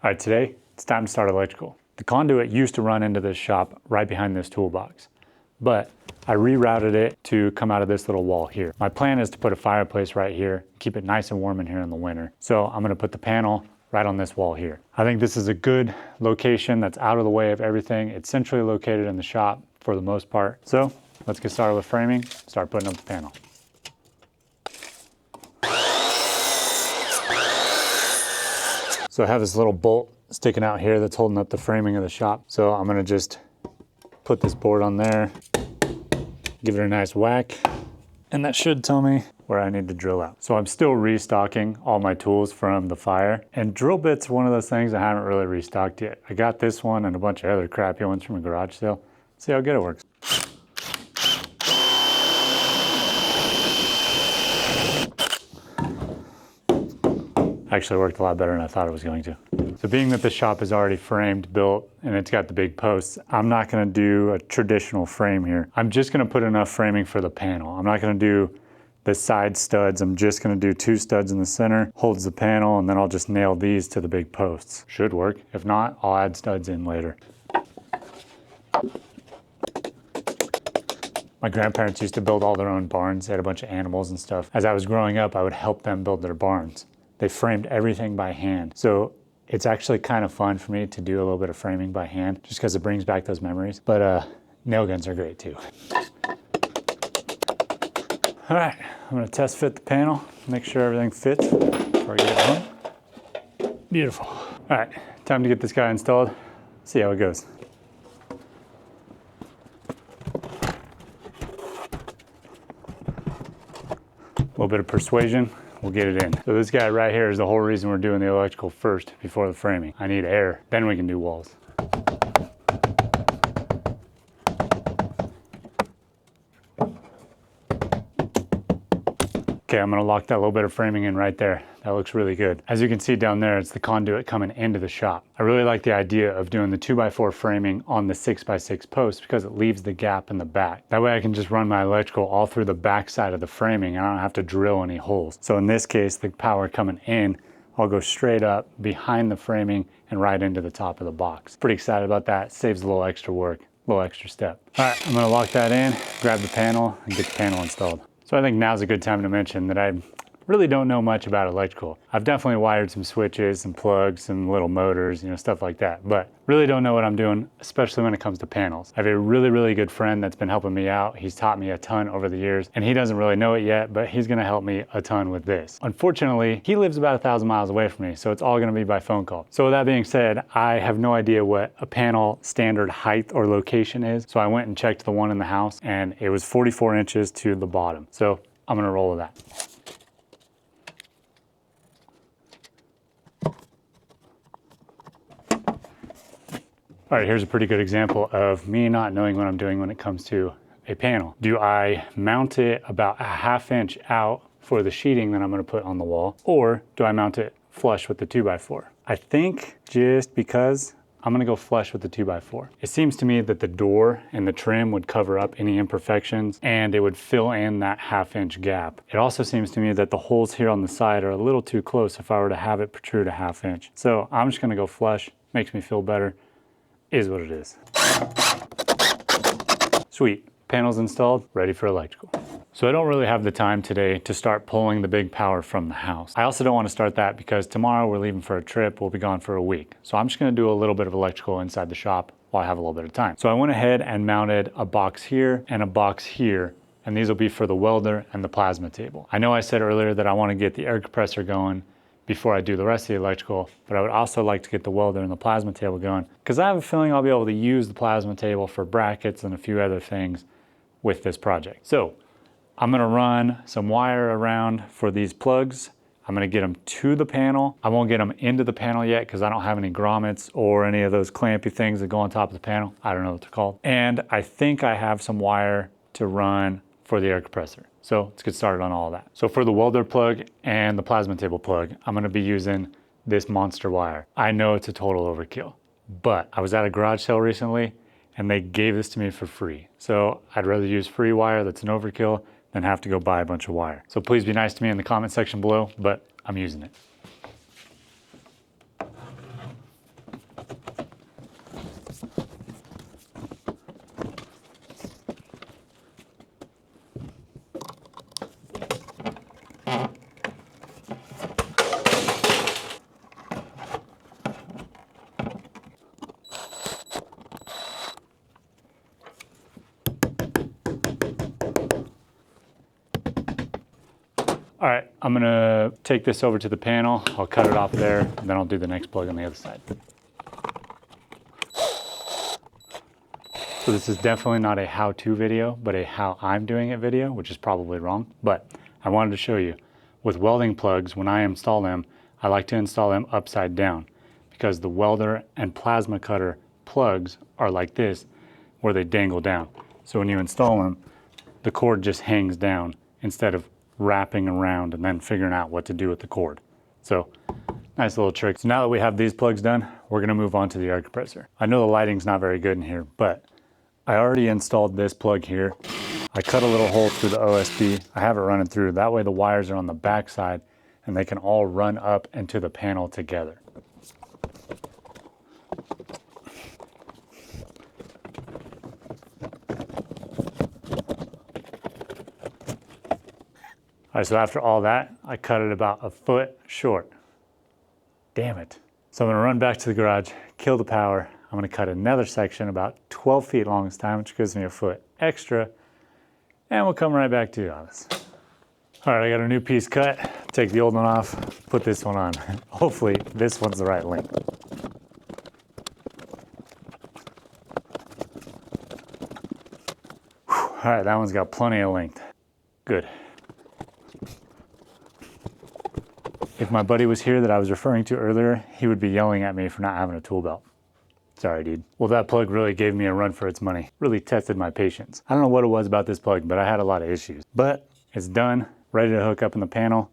All right, today it's time to start electrical. The conduit used to run into this shop right behind this toolbox, but I rerouted it to come out of this little wall here. My plan is to put a fireplace right here, keep it nice and warm in here in the winter. So I'm gonna put the panel right on this wall here. I think this is a good location that's out of the way of everything. It's centrally located in the shop for the most part. So let's get started with framing, start putting up the panel. So I have this little bolt sticking out here that's holding up the framing of the shop. So I'm gonna just put this board on there, give it a nice whack, and that should tell me where I need to drill out. So I'm still restocking all my tools from the fire, and drill bits one of those things I haven't really restocked yet. I got this one and a bunch of other crappy ones from a garage sale. See how good it works. Actually worked a lot better than I thought it was going to. So being that the shop is already framed, built, and it's got the big posts, I'm not gonna do a traditional frame here. I'm just gonna put enough framing for the panel. I'm not gonna do the side studs. I'm just gonna do 2 studs in the center, holds the panel, and then I'll just nail these to the big posts. Should work. If not, I'll add studs in later. My grandparents used to build all their own barns. They had a bunch of animals and stuff. As I was growing up, I would help them build their barns. They framed everything by hand. So it's actually kind of fun for me to do a little bit of framing by hand, just because it brings back those memories. But nail guns are great too. All right, I'm gonna test fit the panel, make sure everything fits before I get it home. Beautiful. All right, time to get this guy installed. See how it goes. A little bit of persuasion. We'll get it in. So this guy right here is the whole reason we're doing the electrical first before the framing. I need air, then we can do walls. Okay, I'm gonna lock that little bit of framing in right there. That looks really good. As you can see down there, it's the conduit coming into the shop. I really like the idea of doing the 2x4 framing on the 6x6 post because it leaves the gap in the back. That way I can just run my electrical all through the back side of the framing and I don't have to drill any holes. So in this case, the power coming in, I'll go straight up behind the framing and right into the top of the box. Pretty excited about that. Saves a little extra work, a little extra step. All right, I'm gonna lock that in, grab the panel, and get the panel installed. So I think now's a good time to mention that I really don't know much about electrical. I've definitely wired some switches and plugs and little motors, stuff like that, but really don't know what I'm doing, especially when it comes to panels. I have a really, really good friend that's been helping me out. He's taught me a ton over the years, and he doesn't really know it yet, but he's gonna help me a ton with this. Unfortunately, he lives about 1,000 miles away from me, so it's all gonna be by phone call. So with that being said, I have no idea what a panel standard height or location is, so I went and checked the one in the house, and it was 44 inches to the bottom. So I'm gonna roll with that. All right, here's a pretty good example of me not knowing what I'm doing when it comes to a panel. Do I mount it about a 1/2 inch out for the sheeting that I'm gonna put on the wall, or do I mount it flush with the 2x4? I think just because I'm gonna go flush with the 2x4. It seems to me that the door and the trim would cover up any imperfections and it would fill in that 1/2 inch gap. It also seems to me that the holes here on the side are a little too close if I were to have it protrude a 1/2 inch. So I'm just gonna go flush, makes me feel better. Is what it is. Sweet, panels installed, ready for electrical. So I don't really have the time today to start pulling the big power from the house. I also don't want to start that because tomorrow we're leaving for a trip, we'll be gone for a week. So I'm just gonna do a little bit of electrical inside the shop while I have a little bit of time. So I went ahead and mounted a box here and a box here, and these will be for the welder and the plasma table. I know I said earlier that I want to get the air compressor going before I do the rest of the electrical, but I would also like to get the welder and the plasma table going because I have a feeling I'll be able to use the plasma table for brackets and a few other things with this project. So I'm gonna run some wire around for these plugs. I'm gonna get them to the panel. I won't get them into the panel yet because I don't have any grommets or any of those clampy things that go on top of the panel. I don't know what they're called. And I think I have some wire to run for the air compressor. So let's get started on all of that. So for the welder plug and the plasma table plug, I'm gonna be using this monster wire. I know it's a total overkill, but I was at a garage sale recently and they gave this to me for free. So I'd rather use free wire that's an overkill than have to go buy a bunch of wire. So please be nice to me in the comment section below, but I'm using it. All right, I'm gonna take this over to the panel. I'll cut it off there, and then I'll do the next plug on the other side. So this is definitely not a how-to video, but a how I'm doing it video, which is probably wrong. But I wanted to show you, with welding plugs, when I install them, I like to install them upside down because the welder and plasma cutter plugs are like this, where they dangle down. So when you install them, the cord just hangs down instead of wrapping around and then figuring out what to do with the cord. So nice little trick. So now that we have these plugs done, we're gonna move on to the air compressor. I know the lighting's not very good in here, but I already installed this plug here. I cut a little hole through the OSB. I have it running through. That way the wires are on the back side and they can all run up into the panel together. All right, so after all that, I cut it about a foot short. Damn it. So I'm gonna run back to the garage, kill the power. I'm gonna cut another section about 12 feet long this time, which gives me a foot extra. And we'll come right back to you on this. All right, I got a new piece cut. Take the old one off, put this one on. Hopefully this one's the right length. All right, that one's got plenty of length. Good. If my buddy was here that I was referring to earlier, he would be yelling at me for not having a tool belt. Sorry, dude. Well, that plug really gave me a run for its money. Really tested my patience. I don't know what it was about this plug, but I had a lot of issues. But it's done, ready to hook up in the panel.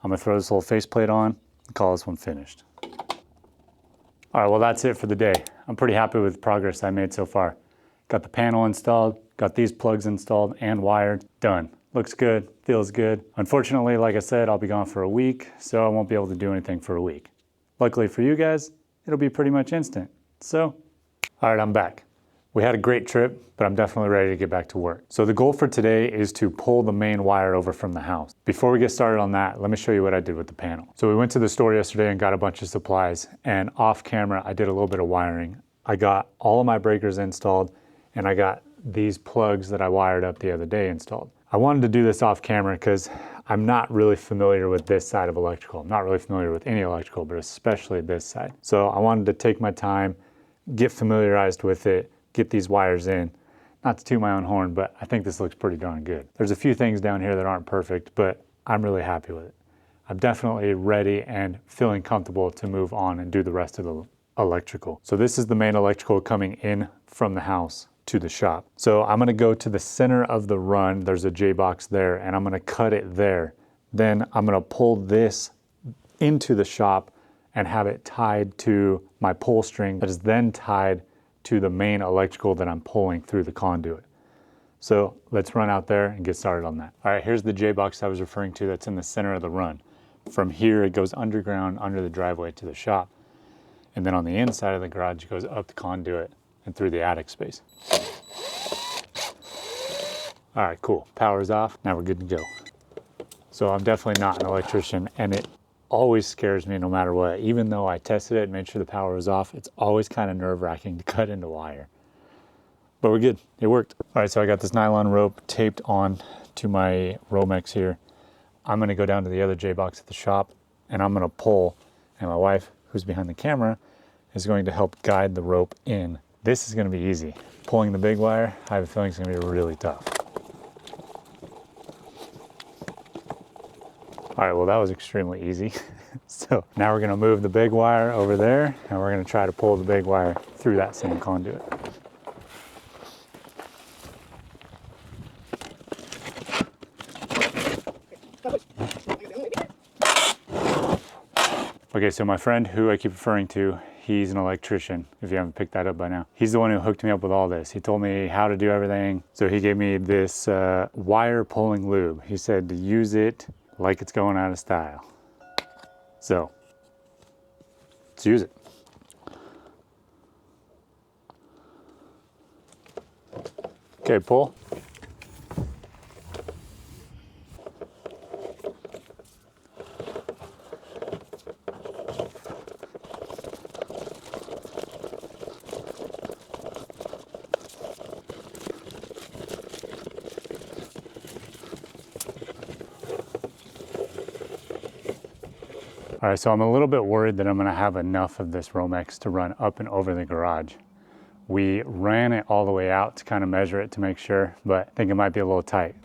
I'm gonna throw this little faceplate on and call this one finished. All right, well, that's it for the day. I'm pretty happy with the progress I made so far. Got the panel installed, got these plugs installed and wired, done. Looks good, feels good. Unfortunately, like I said, I'll be gone for a week, so I won't be able to do anything for a week. Luckily for you guys, it'll be pretty much instant. So, all right, I'm back. We had a great trip, but I'm definitely ready to get back to work. So the goal for today is to pull the main wire over from the house. Before we get started on that, let me show you what I did with the panel. So we went to the store yesterday and got a bunch of supplies, and off camera, I did a little bit of wiring. I got all of my breakers installed, and I got these plugs that I wired up the other day installed. I wanted to do this off camera because I'm not really familiar with this side of electrical. I'm not really familiar with any electrical, but especially this side. So I wanted to take my time, get familiarized with it, get these wires in. Not to toot my own horn, but I think this looks pretty darn good. There's a few things down here that aren't perfect, but I'm really happy with it. I'm definitely ready and feeling comfortable to move on and do the rest of the electrical. So this is the main electrical coming in from the house to the shop. So I'm gonna go to the center of the run. There's a J-box there, and I'm gonna cut it there. Then I'm gonna pull this into the shop and have it tied to my pull string that is then tied to the main electrical that I'm pulling through the conduit. So let's run out there and get started on that. All right, here's the J-box I was referring to that's in the center of the run. From here, it goes underground under the driveway to the shop. And then on the inside of the garage, it goes up the conduit and through the attic space. All right, cool. Power's off. Now we're good to go. So I'm definitely not an electrician, and it always scares me no matter what. Even though I tested it and made sure the power was off, it's always kind of nerve-wracking to cut into wire. But we're good. It worked. All right, so I got this nylon rope taped on to my romex here. I'm going to go down to the other J-box at the shop, and I'm going to pull, and my wife, who's behind the camera, is going to help guide the rope in. This is going to be easy. Pulling the big wire, I have a feeling it's going to be really tough. All right, well, that was extremely easy. So now we're going to move the big wire over there, and we're going to try to pull the big wire through that same conduit. Okay, so my friend who I keep referring to, he's an electrician, if you haven't picked that up by now. He's the one who hooked me up with all this. He told me how to do everything. So he gave me this wire pulling lube. He said to use it like it's going out of style. So, let's use it. Okay, pull. All right, so I'm a little bit worried that I'm gonna have enough of this romex to run up and over the garage. We ran it all the way out to kind of measure it to make sure, but I think it might be a little tight.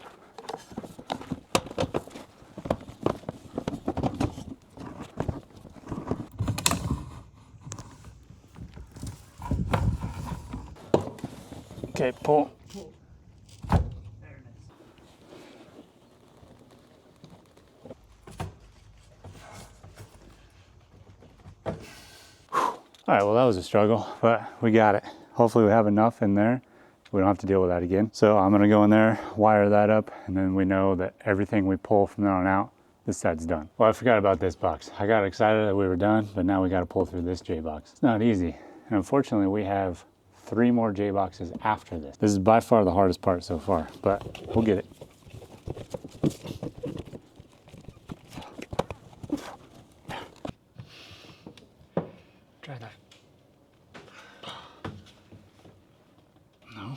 Okay, pull. All right, well, that was a struggle, but we got it. Hopefully we have enough in there so we don't have to deal with that again. So I'm gonna go in there, wire that up, and then we know that everything we pull from there on out, this side's done. Well, I forgot about this box. I got excited that we were done, but now we gotta pull through this J box. It's not easy. And unfortunately, we have 3 more J boxes after this. This is by far the hardest part so far, but we'll get it. Try that. No.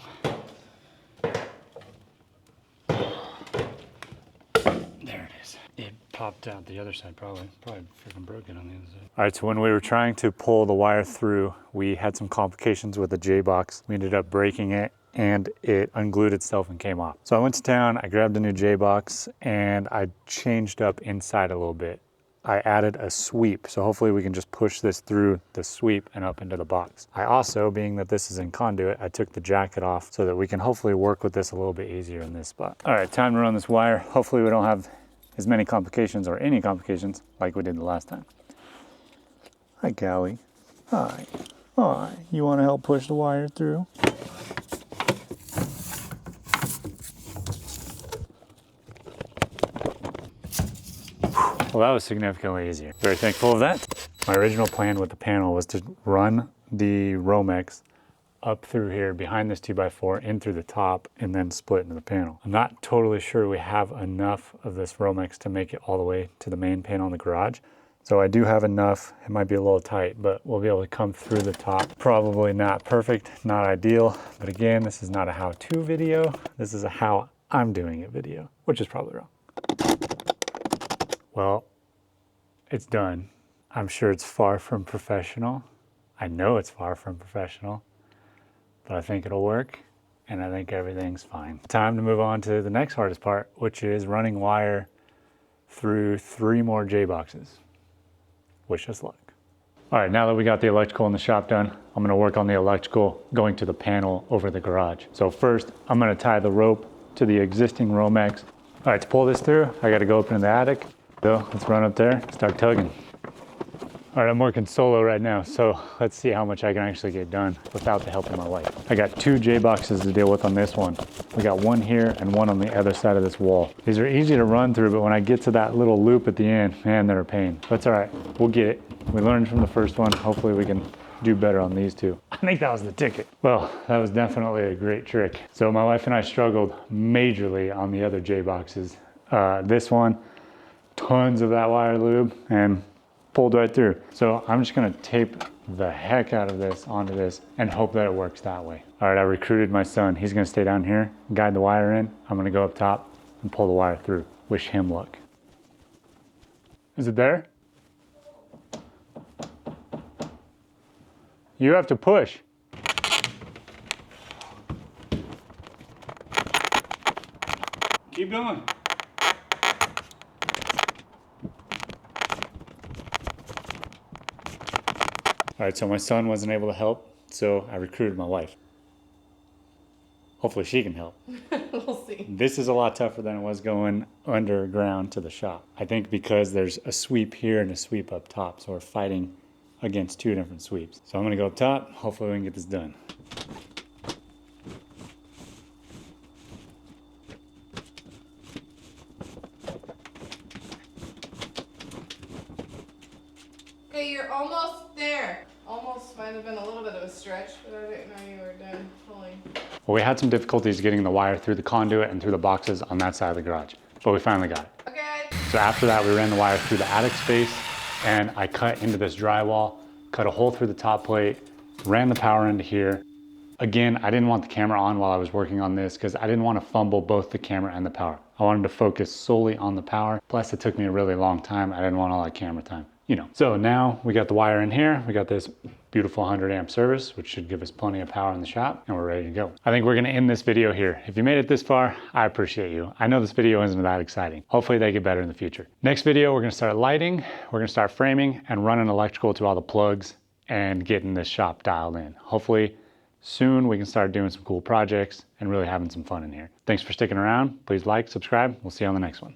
There it is. It popped out the other side, probably freaking broken on the other side. All right, so when we were trying to pull the wire through, we had some complications with the J box. We ended up breaking it and it unglued itself and came off. So I went to town, I grabbed a new J box and I changed up inside a little bit. I added a sweep, so hopefully we can just push this through the sweep and up into the box. I also, being that this is in conduit, I took the jacket off so that we can hopefully work with this a little bit easier in this spot. All right, time to run this wire. Hopefully we don't have as many complications or any complications like we did the last time. Hi, Callie. Hi. Hi. You want to help push the wire through? Well, that was significantly easier. Very thankful of that. My original plan with the panel was to run the romex up through here behind this 2x4 in through the top and then split into the panel. I'm not totally sure we have enough of this romex to make it all the way to the main panel in the garage. So I do have enough. It might be a little tight, but we'll be able to come through the top. Probably not perfect, not ideal. But again, this is not a how-to video. This is a how I'm doing it video, which is probably wrong. Well, it's done. I'm sure it's far from professional. I know it's far from professional, but I think it'll work and I think everything's fine. Time to move on to the next hardest part, which is running wire through 3 more J boxes. Wish us luck. All right, now that we got the electrical in the shop done, I'm gonna work on the electrical going to the panel over the garage. So first, I'm gonna tie the rope to the existing romex. All right, to pull this through, I gotta go up into the attic. So let's run up there, start tugging. All right, I'm working solo right now, so let's see how much I can actually get done without the help of my wife. I got 2 J boxes to deal with on this one. We got one here and one on the other side of this wall. These are easy to run through, but when I get to that little loop at the end, man, they're a pain. That's all right, we'll get it. We learned from the first one. Hopefully we can do better on these 2. I think that was the ticket. Well, that was definitely a great trick. So my wife and I struggled majorly on the other J boxes. This one, tons of that wire lube and pulled right through. So I'm just gonna tape the heck out of this onto this and hope that it works that way. All right, I recruited my son. He's gonna stay down here, guide the wire in. I'm gonna go up top and pull the wire through. Wish him luck. Is it there? You have to push. Keep going. All right, so my son wasn't able to help, so I recruited my wife. Hopefully she can help. We'll see. This is a lot tougher than it was going underground to the shop. I think because there's a sweep here and a sweep up top, so we're fighting against 2 different sweeps. So I'm gonna go up top, hopefully we can get this done. Okay, you're almost there. Almost might have been a little bit of a stretch, but I didn't know you were done pulling. Well, we had some difficulties getting the wire through the conduit and through the boxes on that side of the garage, but we finally got it. Okay. So after that, we ran the wire through the attic space and I cut into this drywall, cut a hole through the top plate, ran the power into here. Again, I didn't want the camera on while I was working on this because I didn't want to fumble both the camera and the power. I wanted to focus solely on the power. Plus it took me a really long time. I didn't want all that camera time. you know. So now we got the wire in here. We got this beautiful 100 amp service, which should give us plenty of power in the shop, and we're ready to go. I think we're gonna end this video here. If you made it this far, I appreciate you. I know this video isn't that exciting. Hopefully they get better in the future. Next video, we're gonna start lighting, we're gonna start framing and running electrical to all the plugs and getting this shop dialed in. Hopefully soon we can start doing some cool projects and really having some fun in here. Thanks for sticking around. Please like, subscribe. We'll see you on the next one.